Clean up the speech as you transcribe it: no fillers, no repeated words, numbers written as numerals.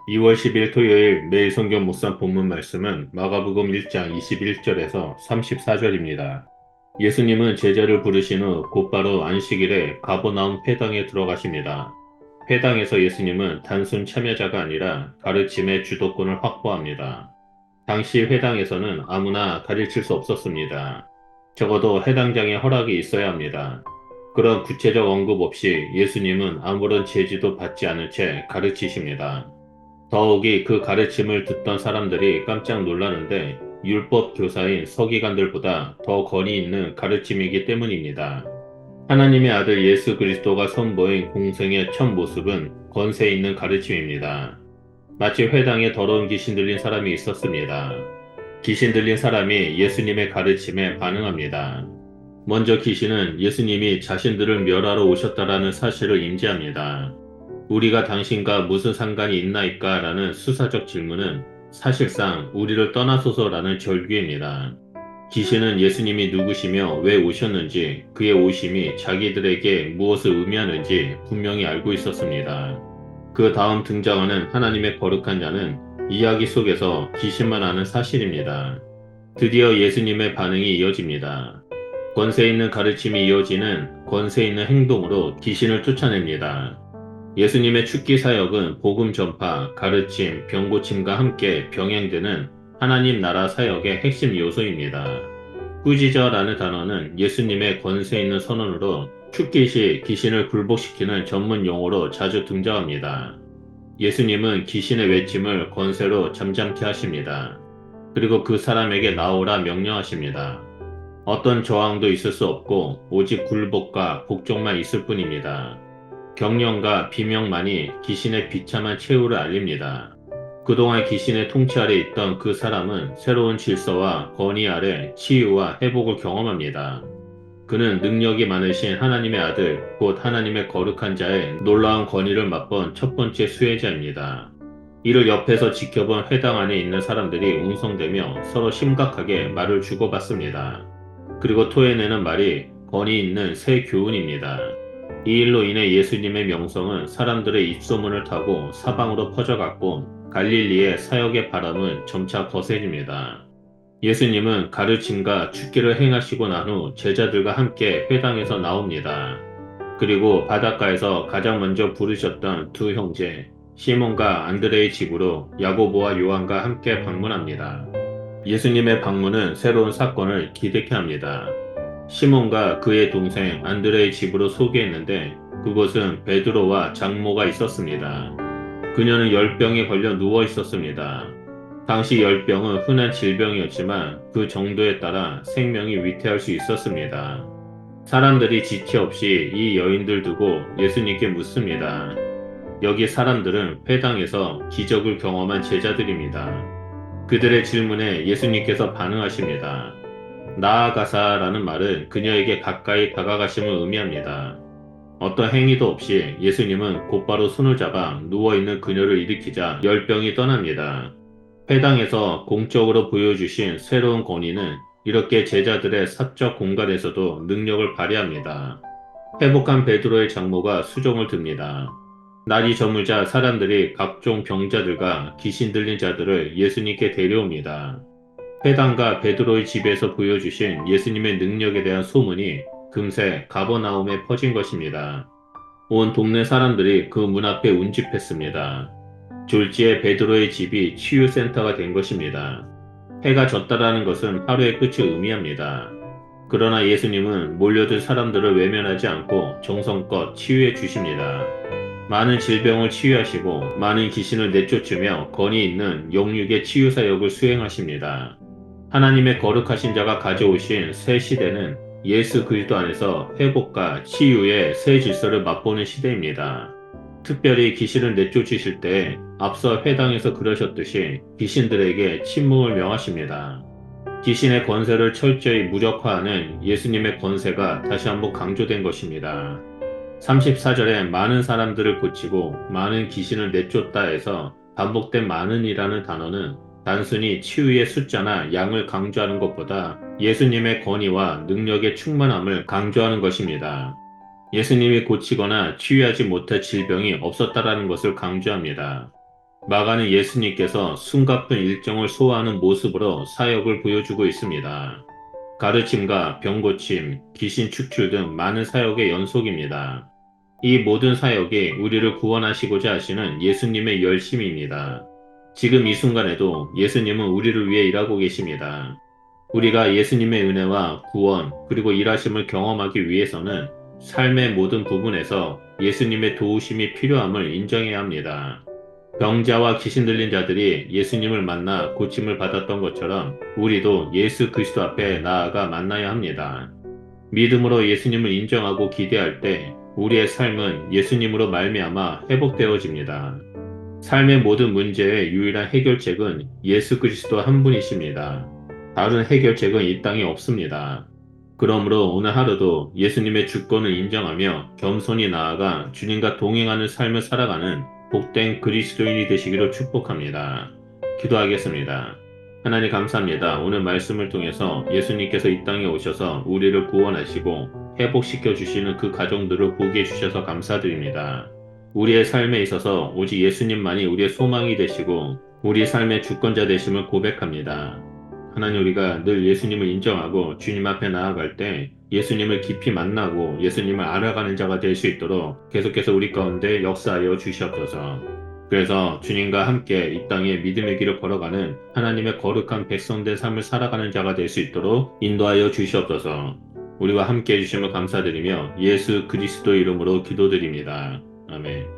2월 10일 토요일 매일 성경 묵상 본문 말씀은 마가복음 1장 21절에서 34절입니다. 예수님은 제자를 부르신 후 곧바로 안식일에 가버나움 회당에 들어가십니다. 회당에서 예수님은 단순 참여자가 아니라 가르침의 주도권을 확보합니다. 당시 회당에서는 아무나 가르칠 수 없었습니다. 적어도 해당장의 허락이 있어야 합니다. 그런 구체적 언급 없이 예수님은 아무런 제지도 받지 않은 채 가르치십니다. 더욱이 그 가르침을 듣던 사람들이 깜짝 놀라는데 율법 교사인 서기관들보다 더 권위 있는 가르침이기 때문입니다. 하나님의 아들 예수 그리스도가 선보인 공생의 첫 모습은 권세 있는 가르침입니다. 마치 회당에 더러운 귀신 들린 사람이 있었습니다. 귀신 들린 사람이 예수님의 가르침에 반응합니다. 먼저 귀신은 예수님이 자신들을 멸하러 오셨다라는 사실을 인지합니다. 우리가 당신과 무슨 상관이 있나이까? 라는 수사적 질문은 사실상 우리를 떠나소서라는 절규입니다. 귀신은 예수님이 누구시며 왜 오셨는지, 그의 오심이 자기들에게 무엇을 의미하는지 분명히 알고 있었습니다. 그 다음 등장하는 하나님의 거룩한 자는 이야기 속에서 귀신만 아는 사실입니다. 드디어 예수님의 반응이 이어집니다. 권세 있는 가르침이 이어지는 권세 있는 행동으로 귀신을 쫓아냅니다. 예수님의 축기 사역은 복음 전파, 가르침, 병고침과 함께 병행되는 하나님 나라 사역의 핵심 요소입니다. 꾸짖어라는 단어는 예수님의 권세 있는 선언으로 축기 시 귀신을 굴복시키는 전문 용어로 자주 등장합니다. 예수님은 귀신의 외침을 권세로 잠잠케 하십니다. 그리고 그 사람에게 나오라 명령하십니다. 어떤 저항도 있을 수 없고 오직 굴복과 복종만 있을 뿐입니다. 경련과 비명만이 귀신의 비참한 최후를 알립니다. 그동안 귀신의 통치 아래 있던 그 사람은 새로운 질서와 권위 아래 치유와 회복을 경험합니다. 그는 능력이 많으신 하나님의 아들, 곧 하나님의 거룩한 자의 놀라운 권위를 맛본 첫 번째 수혜자입니다. 이를 옆에서 지켜본 회당 안에 있는 사람들이 웅성대며 서로 심각하게 말을 주고받습니다. 그리고 토해내는 말이 권위 있는 새 교훈입니다. 이 일로 인해 예수님의 명성은 사람들의 입소문을 타고 사방으로 퍼져갔고 갈릴리의 사역의 바람은 점차 거세집니다. 예수님은 가르침과 축기를 행하시고 난 후 제자들과 함께 회당에서 나옵니다. 그리고 바닷가에서 가장 먼저 부르셨던 두 형제 시몬과 안드레의 집으로 야고보와 요한과 함께 방문합니다. 예수님의 방문은 새로운 사건을 기대케 합니다. 시몬과 그의 동생 안드레의 집으로 소개했는데 그곳은 베드로와 장모가 있었습니다. 그녀는 열병에 걸려 누워 있었습니다. 당시 열병은 흔한 질병이었지만 그 정도에 따라 생명이 위태할 수 있었습니다. 사람들이 지체 없이 이 여인들 두고 예수님께 묻습니다. 여기 사람들은 회당에서 기적을 경험한 제자들입니다. 그들의 질문에 예수님께서 반응하십니다. 나아가사라는 말은 그녀에게 가까이 다가가심을 의미합니다. 어떤 행위도 없이 예수님은 곧바로 손을 잡아 누워있는 그녀를 일으키자 열병이 떠납니다. 회당에서 공적으로 보여주신 새로운 권위는 이렇게 제자들의 사적 공간에서도 능력을 발휘합니다. 회복한 베드로의 장모가 수종을 듭니다. 날이 저물자 사람들이 각종 병자들과 귀신 들린 자들을 예수님께 데려옵니다. 회당과 베드로의 집에서 보여주신 예수님의 능력에 대한 소문이 금세 가버나움에 퍼진 것입니다. 온 동네 사람들이 그 문 앞에 운집했습니다. 졸지에 베드로의 집이 치유센터가 된 것입니다. 해가 졌다라는 것은 하루의 끝을 의미합니다. 그러나 예수님은 몰려든 사람들을 외면하지 않고 정성껏 치유해 주십니다. 많은 질병을 치유하시고 많은 귀신을 내쫓으며 권위 있는 영육의 치유 사역을 수행하십니다. 하나님의 거룩하신 자가 가져오신 새 시대는 예수 그리스도 안에서 회복과 치유의 새 질서를 맛보는 시대입니다. 특별히 귀신을 내쫓으실 때 앞서 회당에서 그러셨듯이 귀신들에게 침묵을 명하십니다. 귀신의 권세를 철저히 무력화하는 예수님의 권세가 다시 한번 강조된 것입니다. 34절에 많은 사람들을 고치고 많은 귀신을 내쫓다 해서 반복된 많은이라는 단어는 단순히 치유의 숫자나 양을 강조하는 것보다 예수님의 권위와 능력의 충만함을 강조하는 것입니다. 예수님이 고치거나 치유하지 못할 질병이 없었다라는 것을 강조합니다. 마가는 예수님께서 숨가쁜 일정을 소화하는 모습으로 사역을 보여주고 있습니다. 가르침과 병고침, 귀신 축출 등 많은 사역의 연속입니다. 이 모든 사역이 우리를 구원하시고자 하시는 예수님의 열심입니다. 지금 이 순간에도 예수님은 우리를 위해 일하고 계십니다. 우리가 예수님의 은혜와 구원 그리고 일하심을 경험하기 위해서는 삶의 모든 부분에서 예수님의 도우심이 필요함을 인정해야 합니다. 병자와 귀신 들린 자들이 예수님을 만나 고침을 받았던 것처럼 우리도 예수 그리스도 앞에 나아가 만나야 합니다. 믿음으로 예수님을 인정하고 기대할 때 우리의 삶은 예수님으로 말미암아 회복되어집니다. 삶의 모든 문제의 유일한 해결책은 예수 그리스도 한 분이십니다. 다른 해결책은 이 땅에 없습니다. 그러므로 오늘 하루도 예수님의 주권을 인정하며 겸손히 나아가 주님과 동행하는 삶을 살아가는 복된 그리스도인이 되시기를 축복합니다. 기도하겠습니다. 하나님 감사합니다. 오늘 말씀을 통해서 예수님께서 이 땅에 오셔서 우리를 구원하시고 회복시켜 주시는 그 가정들을 보게 해주셔서 감사드립니다. 우리의 삶에 있어서 오직 예수님만이 우리의 소망이 되시고 우리의 삶의 주권자 되심을 고백합니다. 하나님 우리가 늘 예수님을 인정하고 주님 앞에 나아갈 때 예수님을 깊이 만나고 예수님을 알아가는 자가 될 수 있도록 계속해서 우리 가운데 역사하여 주시옵소서. 그래서 주님과 함께 이 땅에 믿음의 길을 걸어가는 하나님의 거룩한 백성된 삶을 살아가는 자가 될 수 있도록 인도하여 주시옵소서. 우리와 함께 해주심을 감사드리며 예수 그리스도 이름으로 기도드립니다. 아멘.